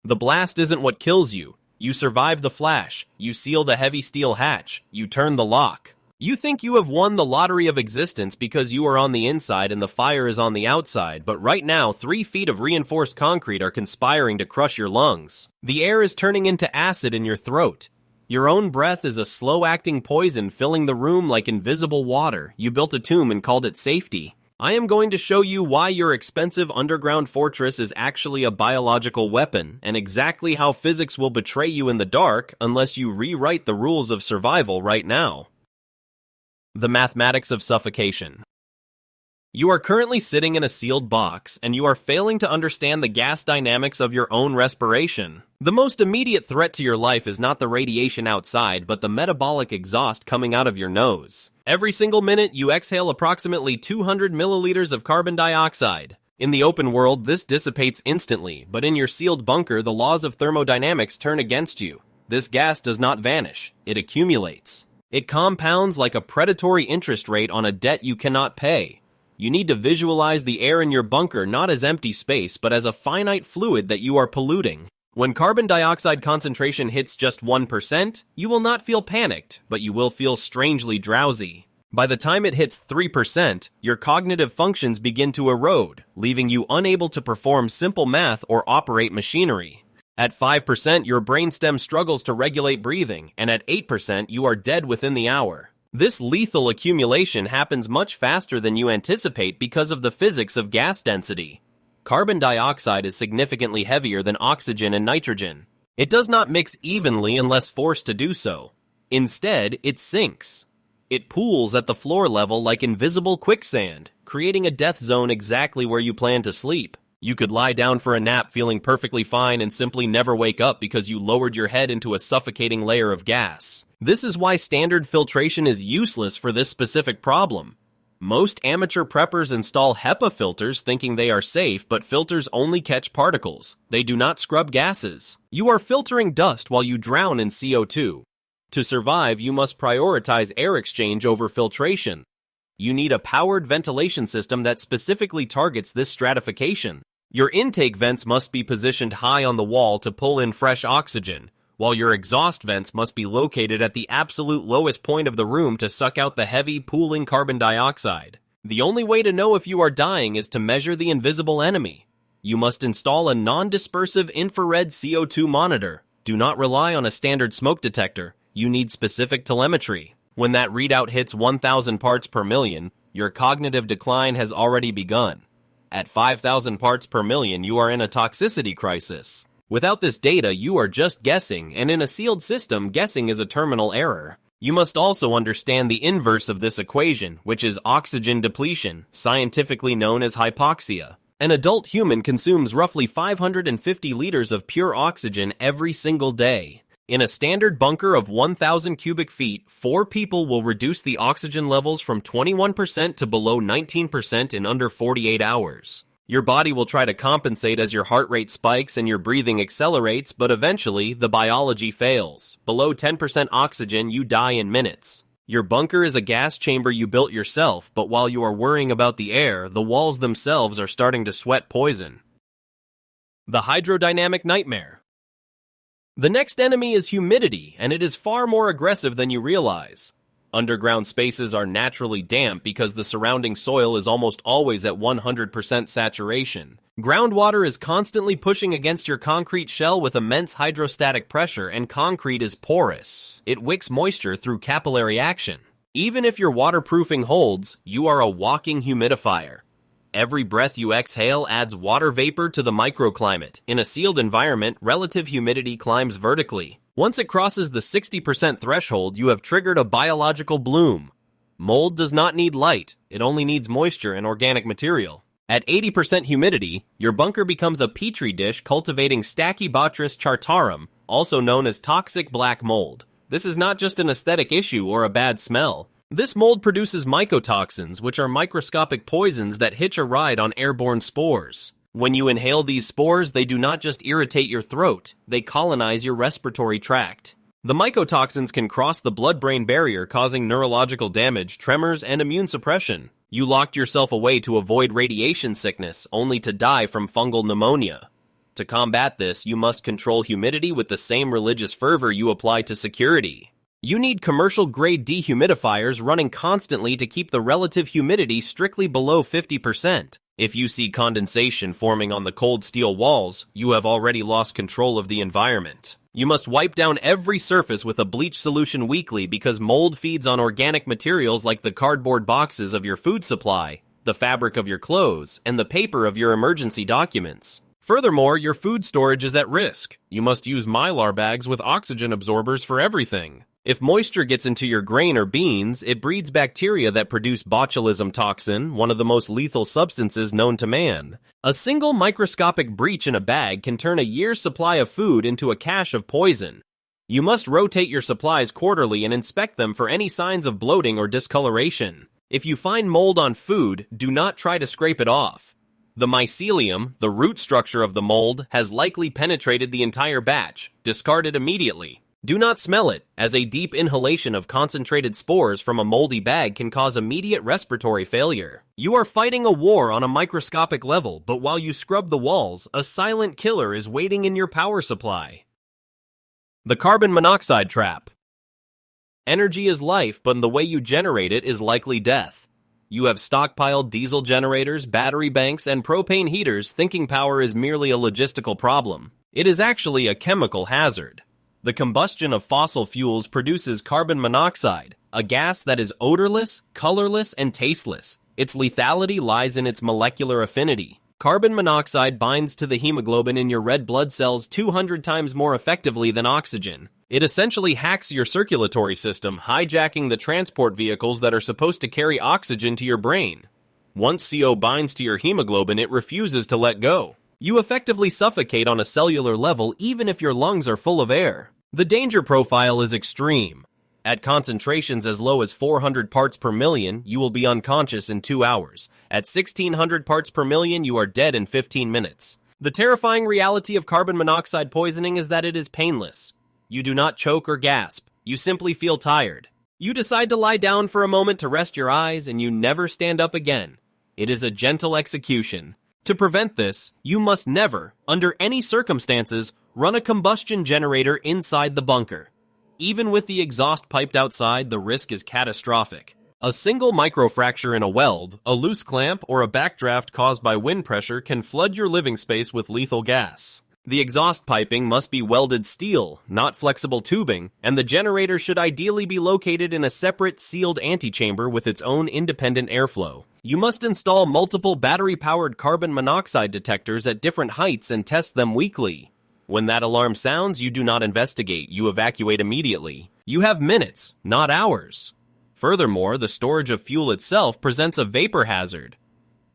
The blast isn't what kills you. You survive the flash, you seal the heavy steel hatch, you turn the lock. You think you have won the lottery of existence because you are on the inside and the fire is on the outside, but right now 3 feet of reinforced concrete are conspiring to crush your lungs. The air is turning into acid in your throat. Your own breath is a slow-acting poison filling the room like invisible water. You built a tomb and called it safety. I am going to show you why your expensive underground fortress is actually a biological weapon, and exactly how physics will betray you in the dark unless you rewrite the rules of survival right now. The Mathematics of Suffocation. You are currently sitting in a sealed box, and you are failing to understand the gas dynamics of your own respiration. The most immediate threat to your life is not the radiation outside, but the metabolic exhaust coming out of your nose. Every single minute, you exhale approximately 200 milliliters of carbon dioxide. In the open world, this dissipates instantly, but in your sealed bunker, the laws of thermodynamics turn against you. This gas does not vanish, it accumulates. It compounds like a predatory interest rate on a debt you cannot pay. You need to visualize the air in your bunker not as empty space, but as a finite fluid that you are polluting. When carbon dioxide concentration hits just 1%, you will not feel panicked, but you will feel strangely drowsy. By the time it hits 3%, your cognitive functions begin to erode, leaving you unable to perform simple math or operate machinery. At 5%, your brainstem struggles to regulate breathing, and at 8%, you are dead within the hour. This lethal accumulation happens much faster than you anticipate because of the physics of gas density. Carbon dioxide is significantly heavier than oxygen and nitrogen. It does not mix evenly unless forced to do so. Instead, it sinks. It pools at the floor level like invisible quicksand, creating a death zone exactly where you plan to sleep. You could lie down for a nap feeling perfectly fine and simply never wake up because you lowered your head into a suffocating layer of gas. This is why standard filtration is useless for this specific problem. Most amateur preppers install HEPA filters thinking they are safe, but filters only catch particles. They do not scrub gases. You are filtering dust while you drown in CO2. To survive, you must prioritize air exchange over filtration. You need a powered ventilation system that specifically targets this stratification. Your intake vents must be positioned high on the wall to pull in fresh oxygen, while your exhaust vents must be located at the absolute lowest point of the room to suck out the heavy, pooling carbon dioxide. The only way to know if you are dying is to measure the invisible enemy. You must install a non-dispersive infrared CO2 monitor. Do not rely on a standard smoke detector. You need specific telemetry. When that readout hits 1,000 parts per million, your cognitive decline has already begun. At 5,000 parts per million, you are in a toxicity crisis. Without this data, you are just guessing, and in a sealed system, guessing is a terminal error. You must also understand the inverse of this equation, which is oxygen depletion, scientifically known as hypoxia. An adult human consumes roughly 550 liters of pure oxygen every single day. In a standard bunker of 1,000 cubic feet, 4 people will reduce the oxygen levels from 21% to below 19% in under 48 hours. Your body will try to compensate as your heart rate spikes and your breathing accelerates, but eventually, the biology fails. Below 10% oxygen, you die in minutes. Your bunker is a gas chamber you built yourself, but while you are worrying about the air, the walls themselves are starting to sweat poison. The Hydrodynamic Nightmare. The next enemy is humidity, and it is far more aggressive than you realize. Underground spaces are naturally damp because the surrounding soil is almost always at 100% saturation. Groundwater is constantly pushing against your concrete shell with immense hydrostatic pressure, and concrete is porous. It wicks moisture through capillary action. Even if your waterproofing holds, you are a walking humidifier. Every breath you exhale adds water vapor to the microclimate. In a sealed environment, relative humidity climbs vertically. Once it crosses the 60% threshold, you have triggered a biological bloom. Mold does not need light, it only needs moisture and organic material. At 80% humidity, your bunker becomes a petri dish cultivating Stachybotrys chartarum, also known as toxic black mold. This is not just an aesthetic issue or a bad smell. This mold produces mycotoxins, which are microscopic poisons that hitch a ride on airborne spores. When you inhale these spores, they do not just irritate your throat, they colonize your respiratory tract. The mycotoxins can cross the blood-brain barrier, causing neurological damage, tremors, and immune suppression. You locked yourself away to avoid radiation sickness, only to die from fungal pneumonia. To combat this, you must control humidity with the same religious fervor you apply to security. You need commercial-grade dehumidifiers running constantly to keep the relative humidity strictly below 50%. If you see condensation forming on the cold steel walls, you have already lost control of the environment. You must wipe down every surface with a bleach solution weekly because mold feeds on organic materials like the cardboard boxes of your food supply, the fabric of your clothes, and the paper of your emergency documents. Furthermore, your food storage is at risk. You must use Mylar bags with oxygen absorbers for everything. If moisture gets into your grain or beans, it breeds bacteria that produce botulism toxin, one of the most lethal substances known to man. A single microscopic breach in a bag can turn a year's supply of food into a cache of poison. You must rotate your supplies quarterly and inspect them for any signs of bloating or discoloration. If you find mold on food, do not try to scrape it off. The mycelium, the root structure of the mold, has likely penetrated the entire batch. Discard it immediately. Do not smell it, as a deep inhalation of concentrated spores from a moldy bag can cause immediate respiratory failure. You are fighting a war on a microscopic level, but while you scrub the walls, a silent killer is waiting in your power supply. The carbon monoxide trap. Energy is life, but the way you generate it is likely death. You have stockpiled diesel generators, battery banks, and propane heaters thinking power is merely a logistical problem. It is actually a chemical hazard. The combustion of fossil fuels produces carbon monoxide, a gas that is odorless, colorless, and tasteless. Its lethality lies in its molecular affinity. Carbon monoxide binds to the hemoglobin in your red blood cells 200 times more effectively than oxygen. It essentially hacks your circulatory system, hijacking the transport vehicles that are supposed to carry oxygen to your brain. Once CO binds to your hemoglobin, it refuses to let go. You effectively suffocate on a cellular level even if your lungs are full of air. The danger profile is extreme. At concentrations as low as 400 parts per million, you will be unconscious in 2 hours. At 1600 parts per million, you are dead in 15 minutes. The terrifying reality of carbon monoxide poisoning is that it is painless. You do not choke or gasp. You simply feel tired. You decide to lie down for a moment to rest your eyes, and you never stand up again. It is a gentle execution. To prevent this, you must never, under any circumstances, run a combustion generator inside the bunker. Even with the exhaust piped outside, the risk is catastrophic. A single microfracture in a weld, a loose clamp, or a backdraft caused by wind pressure can flood your living space with lethal gas. The exhaust piping must be welded steel, not flexible tubing, and the generator should ideally be located in a separate, sealed antechamber with its own independent airflow. You must install multiple battery-powered carbon monoxide detectors at different heights and test them weekly. When that alarm sounds, you do not investigate, you evacuate immediately. You have minutes, not hours. Furthermore, the storage of fuel itself presents a vapor hazard.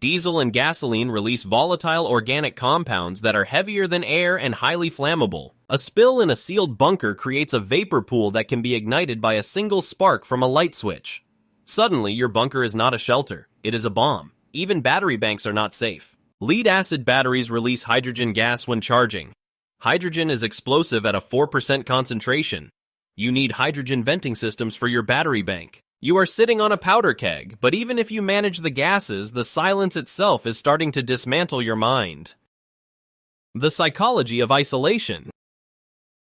Diesel and gasoline release volatile organic compounds that are heavier than air and highly flammable. A spill in a sealed bunker creates a vapor pool that can be ignited by a single spark from a light switch. Suddenly, your bunker is not a shelter. It is a bomb. Even battery banks are not safe. Lead-acid batteries release hydrogen gas when charging. Hydrogen is explosive at a 4% concentration. You need hydrogen venting systems for your battery bank. You are sitting on a powder keg, but even if you manage the gases, the silence itself is starting to dismantle your mind. The psychology of isolation.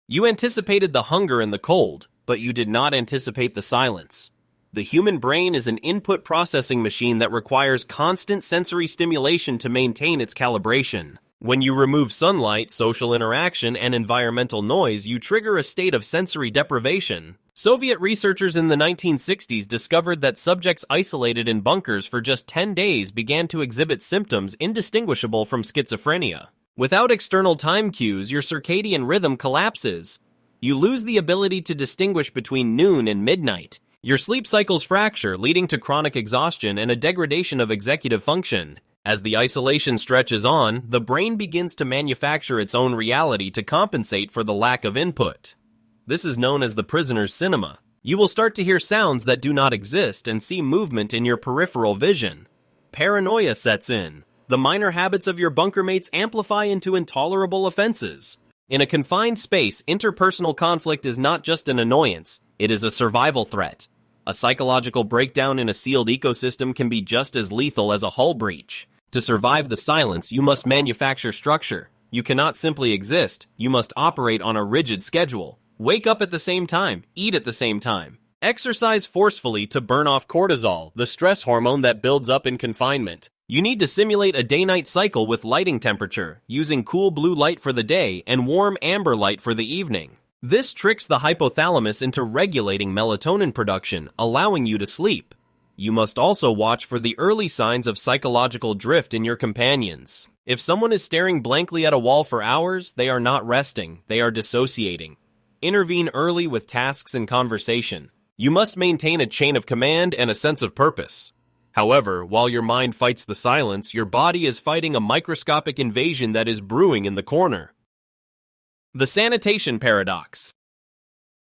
You anticipated the hunger and the cold, but you did not anticipate the silence. The human brain is an input processing machine that requires constant sensory stimulation to maintain its calibration. When you remove sunlight, social interaction, and environmental noise, you trigger a state of sensory deprivation. Soviet researchers in the 1960s discovered that subjects isolated in bunkers for just 10 days began to exhibit symptoms indistinguishable from schizophrenia. Without external time cues, your circadian rhythm collapses. You lose the ability to distinguish between noon and midnight. Your sleep cycles fracture, leading to chronic exhaustion and a degradation of executive function. As the isolation stretches on, the brain begins to manufacture its own reality to compensate for the lack of input. This is known as the prisoner's cinema. You will start to hear sounds that do not exist and see movement in your peripheral vision. Paranoia sets in. The minor habits of your bunkermates amplify into intolerable offenses. In a confined space, interpersonal conflict is not just an annoyance, it is a survival threat. A psychological breakdown in a sealed ecosystem can be just as lethal as a hull breach. To survive the silence, you must manufacture structure. You cannot simply exist, you must operate on a rigid schedule. Wake up at the same time, eat at the same time. Exercise forcefully to burn off cortisol, the stress hormone that builds up in confinement. You need to simulate a day-night cycle with lighting temperature, using cool blue light for the day and warm amber light for the evening. This tricks the hypothalamus into regulating melatonin production, allowing you to sleep. You must also watch for the early signs of psychological drift in your companions. If someone is staring blankly at a wall for hours, they are not resting, they are dissociating. Intervene early with tasks and conversation. You must maintain a chain of command and a sense of purpose. However, while your mind fights the silence, your body is fighting a microscopic invasion that is brewing in the corner. The Sanitation Paradox.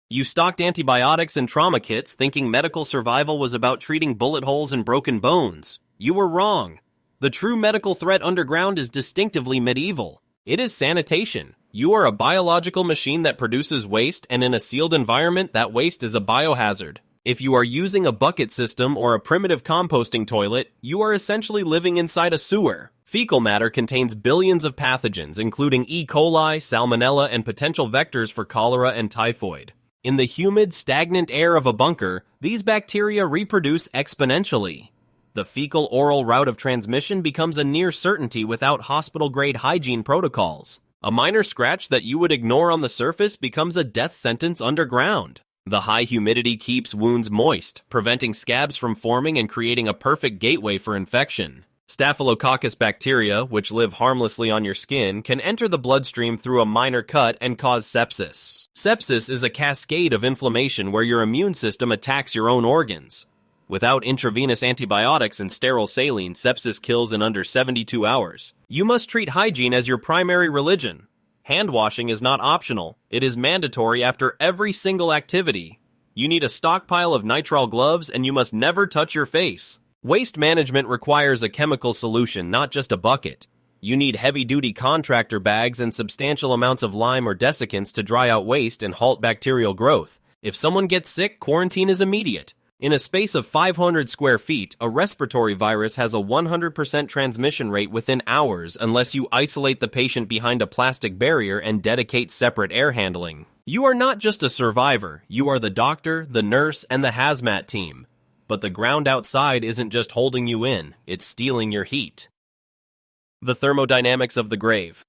You stocked antibiotics and trauma kits thinking medical survival was about treating bullet holes and broken bones. You were wrong. The true medical threat underground is distinctively medieval. It is sanitation. You are a biological machine that produces waste, and in a sealed environment, that waste is a biohazard. If you are using a bucket system or a primitive composting toilet, you are essentially living inside a sewer. Fecal matter contains billions of pathogens, including E. coli, salmonella, and potential vectors for cholera and typhoid. In the humid, stagnant air of a bunker, these bacteria reproduce exponentially. The fecal-oral route of transmission becomes a near certainty without hospital-grade hygiene protocols. A minor scratch that you would ignore on the surface becomes a death sentence underground. The high humidity keeps wounds moist, preventing scabs from forming and creating a perfect gateway for infection. Staphylococcus bacteria, which live harmlessly on your skin, can enter the bloodstream through a minor cut and cause sepsis. Sepsis is a cascade of inflammation where your immune system attacks your own organs. Without intravenous antibiotics and sterile saline, sepsis kills in under 72 hours. You must treat hygiene as your primary religion. Hand washing is not optional. It is mandatory after every single activity. You need a stockpile of nitrile gloves, and you must never touch your face. Waste management requires a chemical solution, not just a bucket. You need heavy-duty contractor bags and substantial amounts of lime or desiccants to dry out waste and halt bacterial growth. If someone gets sick, quarantine is immediate. In a space of 500 square feet, a respiratory virus has a 100% transmission rate within hours unless you isolate the patient behind a plastic barrier and dedicate separate air handling. You are not just a survivor, you are the doctor, the nurse, and the hazmat team. But the ground outside isn't just holding you in, it's stealing your heat. The thermodynamics of the grave.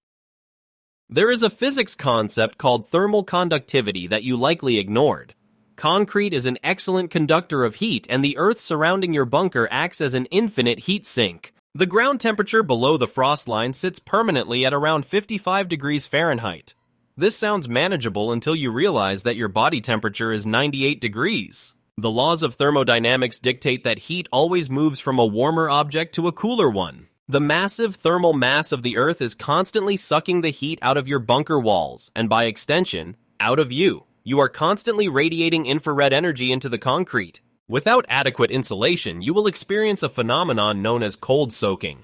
There is a physics concept called thermal conductivity that you likely ignored. Concrete is an excellent conductor of heat, and the earth surrounding your bunker acts as an infinite heat sink. The ground temperature below the frost line sits permanently at around 55 degrees Fahrenheit. This sounds manageable until you realize that your body temperature is 98 degrees. The laws of thermodynamics dictate that heat always moves from a warmer object to a cooler one. The massive thermal mass of the Earth is constantly sucking the heat out of your bunker walls, and by extension, out of you. You are constantly radiating infrared energy into the concrete. Without adequate insulation, you will experience a phenomenon known as cold soaking.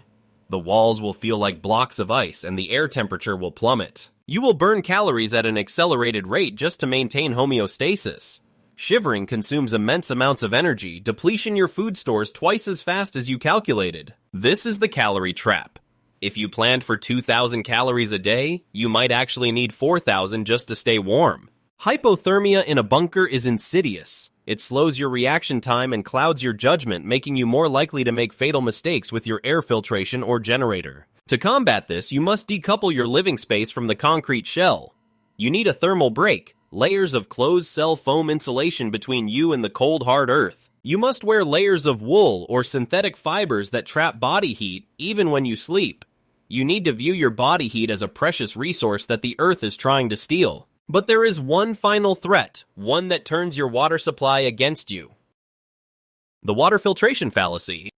The walls will feel like blocks of ice, and the air temperature will plummet. You will burn calories at an accelerated rate just to maintain homeostasis. Shivering consumes immense amounts of energy, depletion your food stores twice as fast as you calculated. This is the calorie trap. If you planned for 2,000 calories a day, you might actually need 4,000 just to stay warm. Hypothermia in a bunker is insidious. It slows your reaction time and clouds your judgment, making you more likely to make fatal mistakes with your air filtration or generator. To combat this, you must decouple your living space from the concrete shell. You need a thermal break. Layers of closed-cell foam insulation between you and the cold, hard earth. You must wear layers of wool or synthetic fibers that trap body heat, even when you sleep. You need to view your body heat as a precious resource that the earth is trying to steal. But there is one final threat, one that turns your water supply against you. The water filtration fallacy.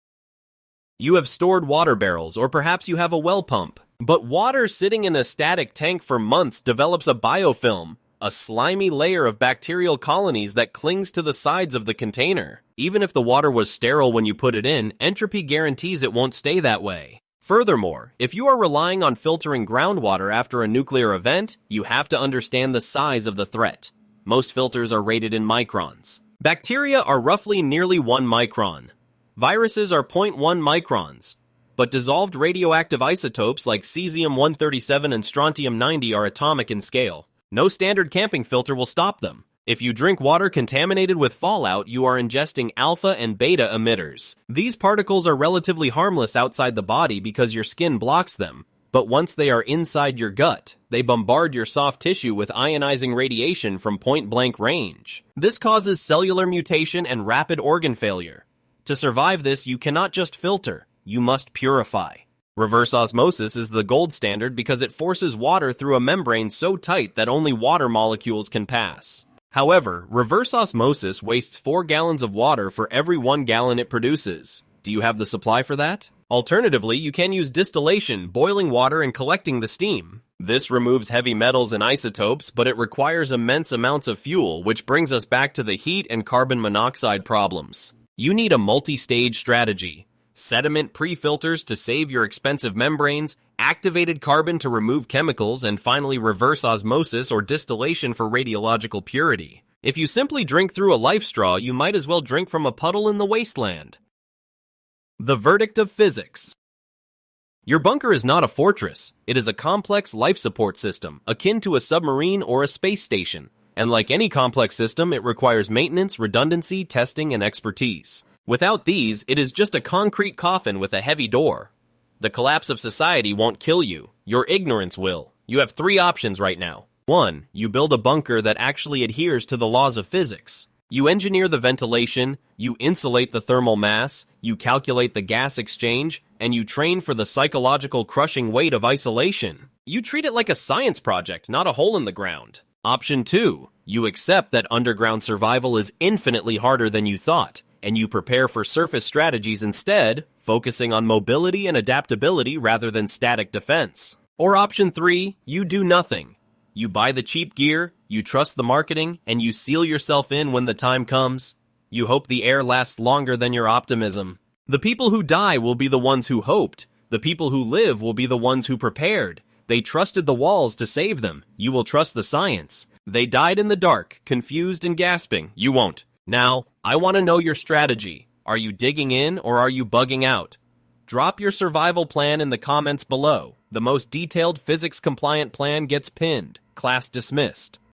You have stored water barrels, or perhaps you have a well pump. But water sitting in a static tank for months develops a biofilm, a slimy layer of bacterial colonies that clings to the sides of the container. Even if the water was sterile when you put it in, entropy guarantees it won't stay that way. Furthermore, if you are relying on filtering groundwater after a nuclear event, you have to understand the size of the threat. Most filters are rated in microns. Bacteria are roughly nearly 1 micron. Viruses are 0.1 microns. but dissolved radioactive isotopes like cesium-137 and strontium-90 are atomic in scale. No standard camping filter will stop them. If you drink water contaminated with fallout, you are ingesting alpha and beta emitters. These particles are relatively harmless outside the body because your skin blocks them, but once they are inside your gut, they bombard your soft tissue with ionizing radiation from point-blank range. This causes cellular mutation and rapid organ failure. To survive this, you cannot just filter, you must purify. Reverse osmosis is the gold standard because it forces water through a membrane so tight that only water molecules can pass. However, reverse osmosis wastes 4 gallons of water for every 1 gallon it produces. Do you have the supply for that? Alternatively, you can use distillation, boiling water and collecting the steam. This removes heavy metals and isotopes, but it requires immense amounts of fuel, which brings us back to the heat and carbon monoxide problems. You need a multi-stage strategy. Sediment pre-filters to save your expensive membranes, activated carbon to remove chemicals, and finally reverse osmosis or distillation for radiological purity. If you simply drink through a life straw, you might as well drink from a puddle in the wasteland. The verdict of physics. Your bunker is not a fortress. It is a complex life support system, akin to a submarine or a space station. And like any complex system, it requires maintenance, redundancy, testing, and expertise. Without these, it is just a concrete coffin with a heavy door. The collapse of society won't kill you. Your ignorance will. You have 3 options right now. 1. You build a bunker that actually adheres to the laws of physics. You engineer the ventilation, you insulate the thermal mass, you calculate the gas exchange, and you train for the psychological crushing weight of isolation. You treat it like a science project, not a hole in the ground. Option 2. You accept that underground survival is infinitely harder than you thought, and you prepare for surface strategies instead, focusing on mobility and adaptability rather than static defense. Or option 3, you do nothing. You buy the cheap gear, you trust the marketing, and you seal yourself in when the time comes. You hope the air lasts longer than your optimism. The people who die will be the ones who hoped. The people who live will be the ones who prepared. They trusted the walls to save them. You will trust the science. They died in the dark, confused and gasping. You won't. Now, I want to know your strategy. Are you digging in or are you bugging out? Drop your survival plan in the comments below. The most detailed physics-compliant plan gets pinned. Class dismissed.